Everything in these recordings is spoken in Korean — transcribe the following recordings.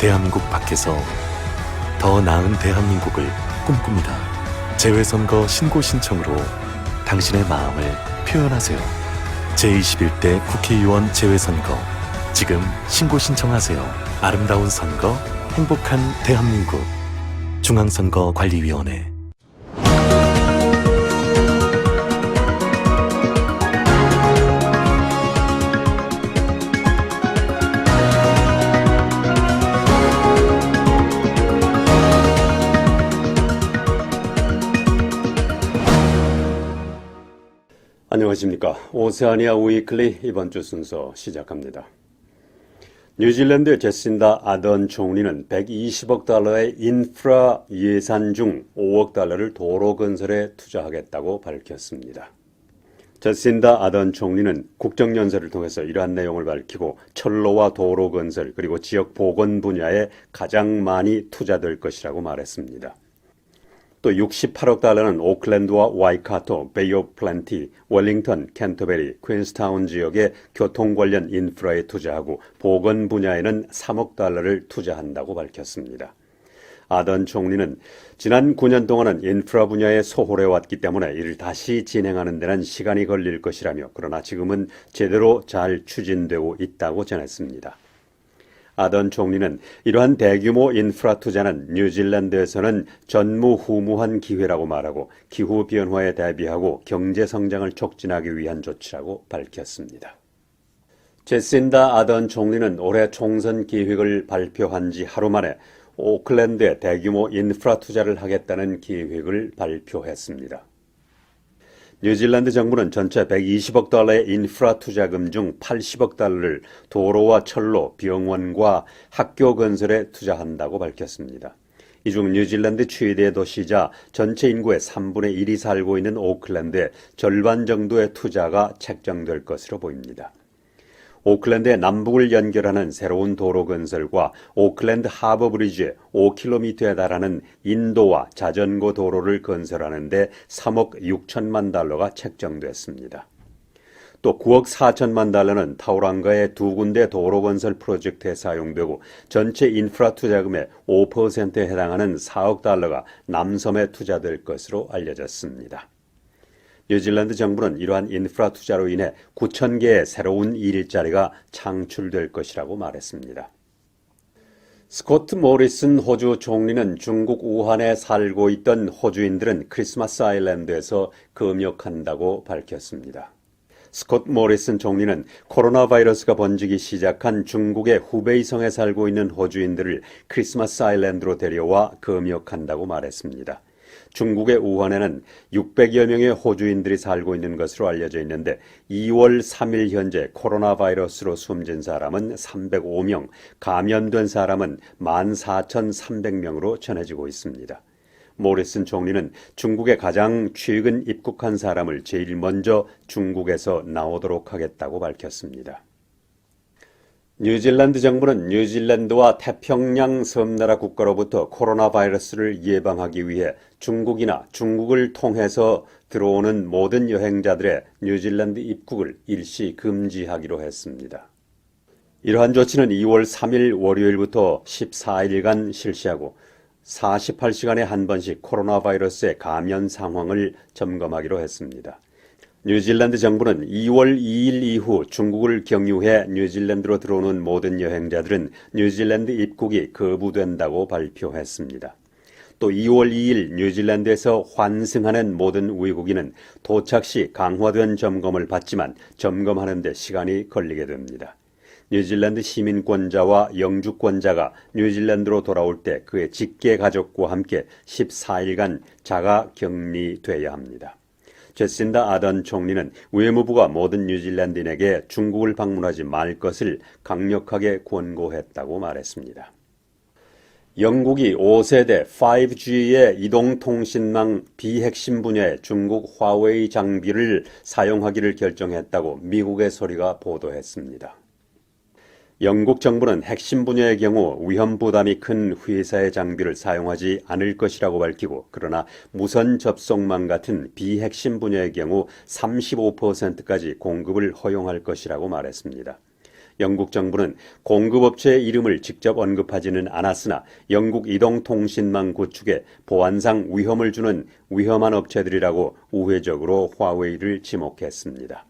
대한민국 밖에서 더 나은 대한민국을 꿈꿉니다. 재외선거 신고 신청으로 당신의 마음을 표현하세요. 제21대 국회의원 재외선거 지금 신고 신청하세요. 아름다운 선거, 행복한 대한민국. 중앙선거관리위원회. 안녕하십니까. 오세아니아 위클리 이번 주 순서 시작합니다. 뉴질랜드 제신다 아던 총리는 120억 달러의 인프라 예산 중 5억 달러를 도로 건설에 투자하겠다고 밝혔습니다. 제신다 아던 총리는 국정연설을 통해서 이러한 내용을 밝히고 철로와 도로 건설 그리고 지역 보건 분야에 가장 많이 투자될 것이라고 말했습니다. 또 68억 달러는 오클랜드와 와이카토, 베이 오브 플랜티, 웰링턴, 캔터베리, 퀸스타운 지역의 교통 관련 인프라에 투자하고 보건 분야에는 3억 달러를 투자한다고 밝혔습니다. 아던 총리는 지난 9년 동안은 인프라 분야에 소홀해 왔기 때문에 이를 다시 진행하는 데는 시간이 걸릴 것이라며 그러나 지금은 제대로 잘 추진되고 있다고 전했습니다. 아던 총리는 이러한 대규모 인프라 투자는 뉴질랜드에서는 전무후무한 기회라고 말하고 기후변화에 대비하고 경제 성장을 촉진하기 위한 조치라고 밝혔습니다. 제신다 아던 총리는 올해 총선 계획을 발표한 지 하루 만에 오클랜드에 대규모 인프라 투자를 하겠다는 계획을 발표했습니다. 뉴질랜드 정부는 전체 120억 달러의 인프라 투자금 중 80억 달러를 도로와 철로, 병원과 학교 건설에 투자한다고 밝혔습니다. 이 중 뉴질랜드 최대 도시이자 전체 인구의 3분의 1이 살고 있는 오클랜드에 절반 정도의 투자가 책정될 것으로 보입니다. 오클랜드의 남북을 연결하는 새로운 도로 건설과 오클랜드 하버 브리지에 5km에 달하는 인도와 자전거 도로를 건설하는 데 3억 6천만 달러가 책정됐습니다. 또 9억 4천만 달러는 타우랑가의 두 군데 도로 건설 프로젝트에 사용되고 전체 인프라 투자금의 5%에 해당하는 4억 달러가 남섬에 투자될 것으로 알려졌습니다. 뉴질랜드 정부는 이러한 인프라 투자로 인해 9천 개의 새로운 일자리가 창출될 것이라고 말했습니다. 스코트 모리슨 호주 총리는 중국 우한에 살고 있던 호주인들은 크리스마스 아일랜드에서 금역한다고 밝혔습니다. 스콧 모리슨 총리는 코로나 바이러스가 번지기 시작한 중국의 후베이성에 살고 있는 호주인들을 크리스마스 아일랜드로 데려와 금역한다고 말했습니다. 중국의 우한에는 600여 명의 호주인들이 살고 있는 것으로 알려져 있는데 2월 3일 현재 코로나 바이러스로 숨진 사람은 305명, 감염된 사람은 14,300명으로 전해지고 있습니다. 모리슨 총리는 중국에 가장 최근 입국한 사람을 제일 먼저 중국에서 나오도록 하겠다고 밝혔습니다. 뉴질랜드 정부는 뉴질랜드와 태평양 섬나라 국가로부터 코로나 바이러스를 예방하기 위해 중국이나 중국을 통해서 들어오는 모든 여행자들의 뉴질랜드 입국을 일시 금지하기로 했습니다. 이러한 조치는 2월 3일 월요일부터 14일간 실시하고 48시간에 한 번씩 코로나 바이러스의 감염 상황을 점검하기로 했습니다. 뉴질랜드 정부는 2월 2일 이후 중국을 경유해 뉴질랜드로 들어오는 모든 여행자들은 뉴질랜드 입국이 거부된다고 발표했습니다. 또 2월 2일 뉴질랜드에서 환승하는 모든 외국인은 도착 시 강화된 점검을 받지만 점검하는 데 시간이 걸리게 됩니다. 뉴질랜드 시민권자와 영주권자가 뉴질랜드로 돌아올 때 그의 직계 가족과 함께 14일간 자가 격리돼야 합니다. 제신다 아던 총리는 외무부가 모든 뉴질랜드인에게 중국을 방문하지 말 것을 강력하게 권고했다고 말했습니다. 영국이 5세대 5G의 이동통신망 비핵심 분야의 중국 화웨이 장비를 사용하기를 결정했다고 미국의 소리가 보도했습니다. 영국 정부는 핵심 분야의 경우 위험 부담이 큰 회사의 장비를 사용하지 않을 것이라고 밝히고 그러나 무선 접속망 같은 비핵심 분야의 경우 35%까지 공급을 허용할 것이라고 말했습니다. 영국 정부는 공급업체의 이름을 직접 언급하지는 않았으나 영국 이동통신망 구축에 보안상 위험을 주는 위험한 업체들이라고 우회적으로 화웨이를 지목했습니다.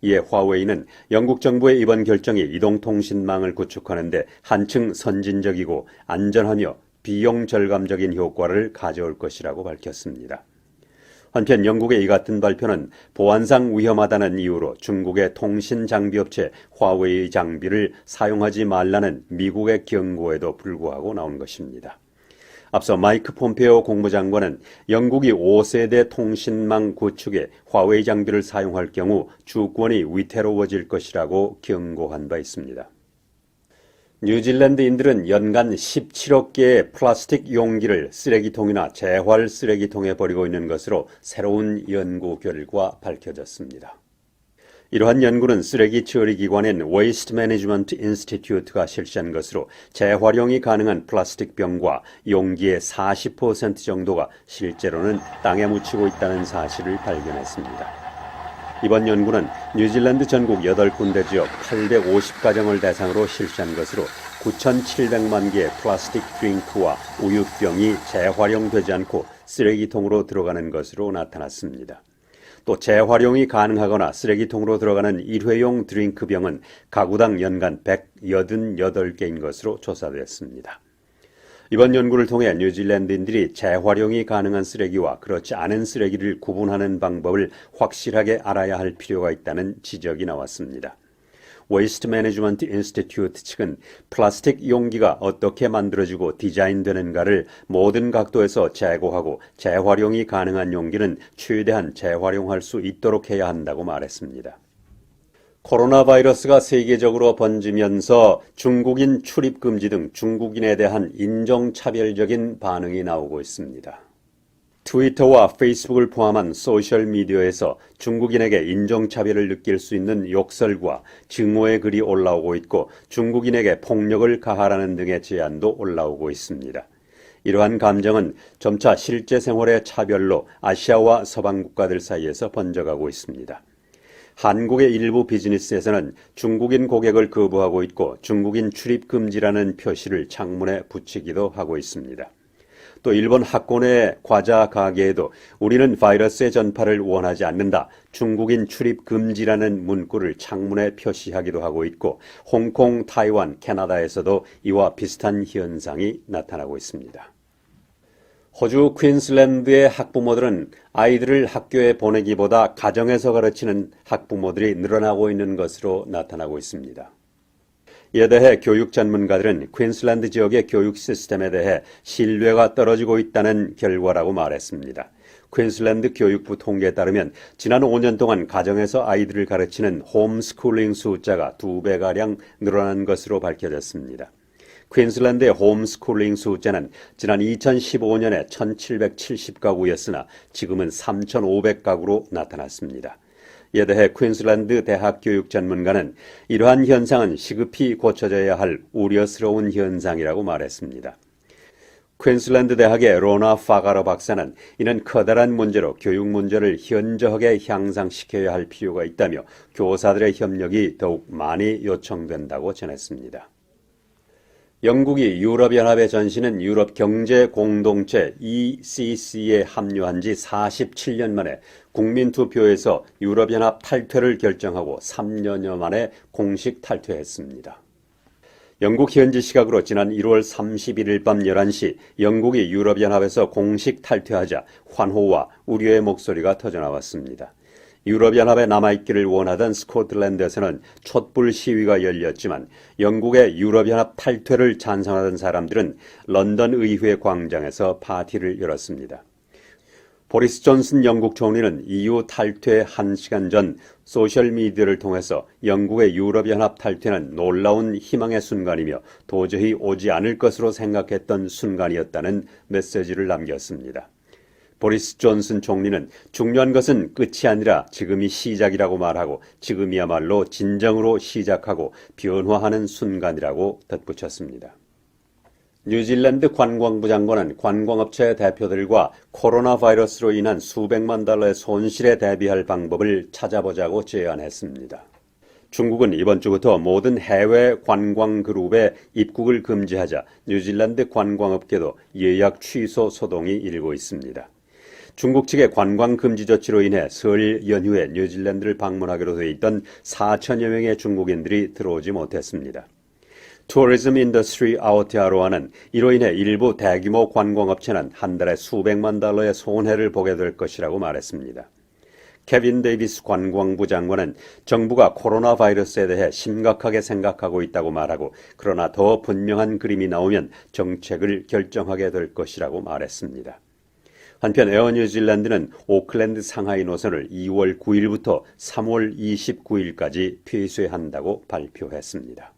이에 화웨이는 영국 정부의 이번 결정이 이동통신망을 구축하는 데 한층 선진적이고 안전하며 비용 절감적인 효과를 가져올 것이라고 밝혔습니다. 한편 영국의 이 같은 발표는 보안상 위험하다는 이유로 중국의 통신 장비업체 화웨이 장비를 사용하지 말라는 미국의 경고에도 불구하고 나온 것입니다. 앞서 마이크 폼페오 국무장관은 영국이 5세대 통신망 구축에 화웨이 장비를 사용할 경우 주권이 위태로워질 것이라고 경고한 바 있습니다. 뉴질랜드인들은 연간 17억 개의 플라스틱 용기를 쓰레기통이나 재활 쓰레기통에 버리고 있는 것으로 새로운 연구 결과 밝혀졌습니다. 이러한 연구는 쓰레기 처리 기관인 Waste Management Institute가 실시한 것으로 재활용이 가능한 플라스틱 병과 용기의 40% 정도가 실제로는 땅에 묻히고 있다는 사실을 발견했습니다. 이번 연구는 뉴질랜드 전국 8군데 지역 850가정을 대상으로 실시한 것으로 9,700만 개의 플라스틱 드링크와 우유병이 재활용되지 않고 쓰레기통으로 들어가는 것으로 나타났습니다. 또 재활용이 가능하거나 쓰레기통으로 들어가는 일회용 드링크병은 가구당 연간 188개인 것으로 조사됐습니다. 이번 연구를 통해 뉴질랜드인들이 재활용이 가능한 쓰레기와 그렇지 않은 쓰레기를 구분하는 방법을 확실하게 알아야 할 필요가 있다는 지적이 나왔습니다. Waste Management Institute 측은 플라스틱 용기가 어떻게 만들어지고 디자인되는가를 모든 각도에서 재고하고 재활용이 가능한 용기는 최대한 재활용할 수 있도록 해야 한다고 말했습니다. 코로나 바이러스가 세계적으로 번지면서 중국인 출입 금지 등 중국인에 대한 인종차별적인 반응이 나오고 있습니다. 트위터와 페이스북을 포함한 소셜미디어에서 중국인에게 인종차별을 느낄 수 있는 욕설과 증오의 글이 올라오고 있고 중국인에게 폭력을 가하라는 등의 제안도 올라오고 있습니다. 이러한 감정은 점차 실제 생활의 차별로 아시아와 서방 국가들 사이에서 번져가고 있습니다. 한국의 일부 비즈니스에서는 중국인 고객을 거부하고 있고 중국인 출입 금지라는 표시를 창문에 붙이기도 하고 있습니다. 또 일본 학고내 과자 가게에도 우리는 바이러스의 전파를 원하지 않는다. 중국인 출입 금지라는 문구를 창문에 표시하기도 하고 있고 홍콩, 타이완, 캐나다에서도 이와 비슷한 현상이 나타나고 있습니다. 호주 퀸슬랜드의 학부모들은 아이들을 학교에 보내기보다 가정에서 가르치는 학부모들이 늘어나고 있는 것으로 나타나고 있습니다. 이에 대해 교육 전문가들은 퀸슬랜드 지역의 교육 시스템에 대해 신뢰가 떨어지고 있다는 결과라고 말했습니다. 퀸슬랜드 교육부 통계에 따르면 지난 5년 동안 가정에서 아이들을 가르치는 홈스쿨링 숫자가 2배가량 늘어난 것으로 밝혀졌습니다. 퀸슬랜드의 홈스쿨링 숫자는 지난 2015년에 1770가구였으나 지금은 3500가구로 나타났습니다. 이에 대해 퀸슬랜드 대학 교육 전문가는 이러한 현상은 시급히 고쳐져야 할 우려스러운 현상이라고 말했습니다. 퀸슬랜드 대학의 로나 파가로 박사는 이는 커다란 문제로 교육 문제를 현저하게 향상시켜야 할 필요가 있다며 교사들의 협력이 더욱 많이 요청된다고 전했습니다. 영국이 유럽연합에 전신은 유럽 경제 공동체 ECC에 합류한 지 47년 만에 국민투표에서 유럽연합 탈퇴를 결정하고 3년여 만에 공식 탈퇴했습니다. 영국 현지 시각으로 지난 1월 31일 밤 11시 영국이 유럽연합에서 공식 탈퇴하자 환호와 우려의 목소리가 터져나왔습니다. 유럽연합에 남아있기를 원하던 스코틀랜드에서는 촛불 시위가 열렸지만 영국의 유럽연합 탈퇴를 찬성하던 사람들은 런던 의회 광장에서 파티를 열었습니다. 보리스 존슨 영국 총리는 EU 탈퇴 1시간 전 소셜미디어를 통해서 영국의 유럽연합 탈퇴는 놀라운 희망의 순간이며 도저히 오지 않을 것으로 생각했던 순간이었다는 메시지를 남겼습니다. 보리스 존슨 총리는 중요한 것은 끝이 아니라 지금이 시작이라고 말하고 지금이야말로 진정으로 시작하고 변화하는 순간이라고 덧붙였습니다. 뉴질랜드 관광부 장관은 관광업체 대표들과 코로나 바이러스로 인한 수백만 달러의 손실에 대비할 방법을 찾아보자고 제안했습니다. 중국은 이번 주부터 모든 해외 관광 그룹에 입국을 금지하자 뉴질랜드 관광업계도 예약 취소 소동이 일고 있습니다. 중국 측의 관광 금지 조치로 인해 설 연휴에 뉴질랜드를 방문하기로 돼 있던 4천여 명의 중국인들이 들어오지 못했습니다. Tourism Industry Out야로와는 이로 인해 일부 대규모 관광업체는 한 달에 수백만 달러의 손해를 보게 될 것이라고 말했습니다. 케빈 데이비스 관광부 장관은 정부가 코로나 바이러스에 대해 심각하게 생각하고 있다고 말하고 그러나 더 분명한 그림이 나오면 정책을 결정하게 될 것이라고 말했습니다. 한편 에어 뉴질랜드는 오클랜드 상하이 노선을 2월 9일부터 3월 29일까지 폐쇄한다고 발표했습니다.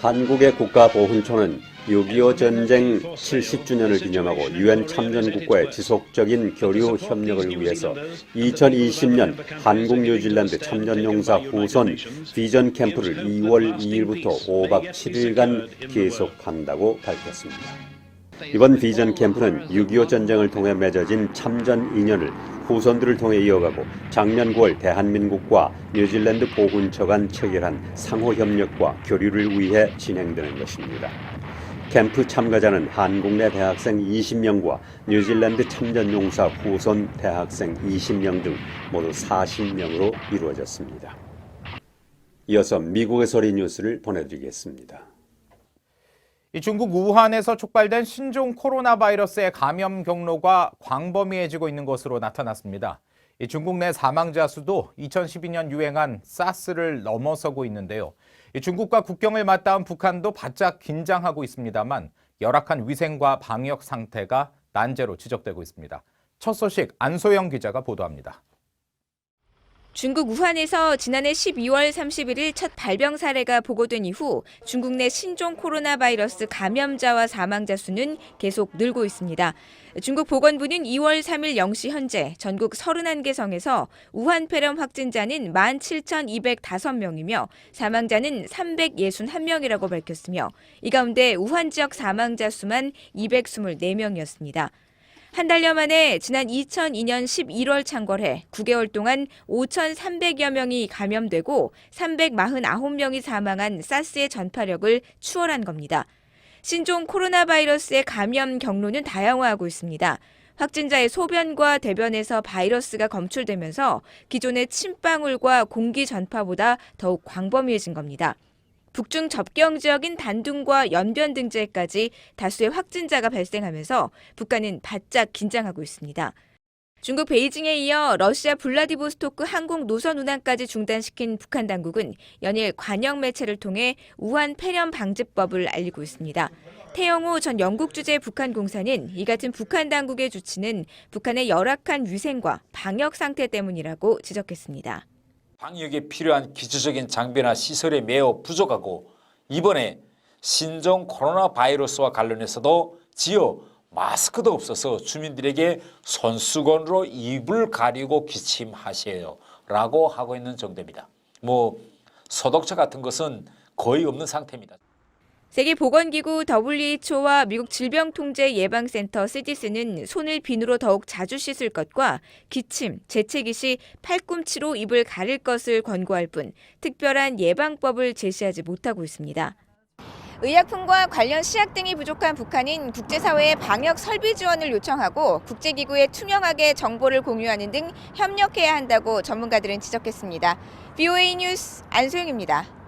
한국의 국가보훈처는 6.25 전쟁 70주년을 기념하고 유엔 참전국과의 지속적인 교류 협력을 위해서 2020년 한국 뉴질랜드 참전용사 후손 비전 캠프를 2월 2일부터 5박 7일간 계속한다고 밝혔습니다. 이번 비전 캠프는 6.25 전쟁을 통해 맺어진 참전 인연을 후손들을 통해 이어가고 작년 9월 대한민국과 뉴질랜드 보훈처 간 체결한 상호협력과 교류를 위해 진행되는 것입니다. 캠프 참가자는 한국 내 대학생 20명과 뉴질랜드 참전용사 후손 대학생 20명 등 모두 40명으로 이루어졌습니다. 이어서 미국의 소리 뉴스를 보내드리겠습니다. 중국 우한에서 촉발된 신종 코로나 바이러스의 감염 경로가 광범위해지고 있는 것으로 나타났습니다. 중국 내 사망자 수도 2012년 유행한 사스를 넘어서고 있는데요. 중국과 국경을 맞닿은 북한도 바짝 긴장하고 있습니다만 열악한 위생과 방역 상태가 난제로 지적되고 있습니다. 첫 소식 안소영 기자가 보도합니다. 중국 우한에서 지난해 12월 31일 첫 발병 사례가 보고된 이후 중국 내 신종 코로나 바이러스 감염자와 사망자 수는 계속 늘고 있습니다. 중국 보건부는 2월 3일 0시 현재 전국 31개 성에서 우한 폐렴 확진자는 17,205명이며 사망자는 361명이라고 밝혔으며 이 가운데 우한 지역 사망자 수만 224명이었습니다. 한 달여 만에 지난 2002년 11월 창궐해 9개월 동안 5,300여 명이 감염되고 349명이 사망한 사스의 전파력을 추월한 겁니다. 신종 코로나 바이러스의 감염 경로는 다양화하고 있습니다. 확진자의 소변과 대변에서 바이러스가 검출되면서 기존의 침방울과 공기 전파보다 더욱 광범위해진 겁니다. 북중 접경 지역인 단둥과 연변 등지에까지 다수의 확진자가 발생하면서 북한은 바짝 긴장하고 있습니다. 중국 베이징에 이어 러시아 블라디보스토크 항공 노선 운항까지 중단시킨 북한 당국은 연일 관영 매체를 통해 우한 폐렴 방지법을 알리고 있습니다. 태영호 전 영국 주재 북한 공사는 이 같은 북한 당국의 조치는 북한의 열악한 위생과 방역 상태 때문이라고 지적했습니다. 방역에 필요한 기초적인 장비나 시설이 매우 부족하고 이번에 신종 코로나 바이러스와 관련해서도 지어 마스크도 없어서 주민들에게 손수건으로 입을 가리고 기침하세요 라고 하고 있는 정도입니다. 소독차 같은 것은 거의 없는 상태입니다. 세계보건기구 WHO와 미국 질병통제예방센터 CDC는 손을 비누로 더욱 자주 씻을 것과 기침, 재채기 시 팔꿈치로 입을 가릴 것을 권고할 뿐 특별한 예방법을 제시하지 못하고 있습니다. 의약품과 관련 시약 등이 부족한 북한은 국제사회의 방역 설비 지원을 요청하고 국제기구에 투명하게 정보를 공유하는 등 협력해야 한다고 전문가들은 지적했습니다. BOA 뉴스 안소영입니다.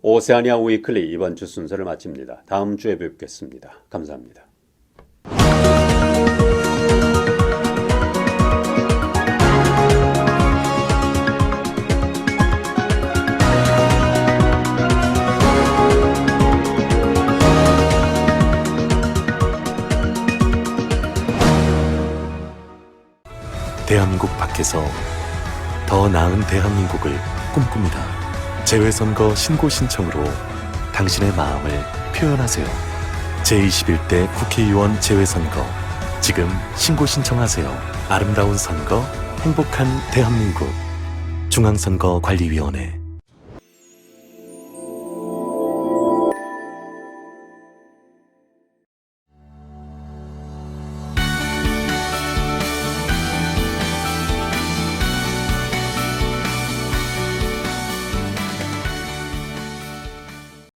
오세아니아 위클리 이번 주 순서를 마칩니다. 다음 주에 뵙겠습니다. 감사합니다. 대한민국 밖에서 더 나은 대한민국을 꿈꿉니다. 재외선거 신고 신청으로 당신의 마음을 표현하세요. 제21대 국회의원 재외선거 지금 신고 신청하세요. 아름다운 선거, 행복한 대한민국. 중앙선거관리위원회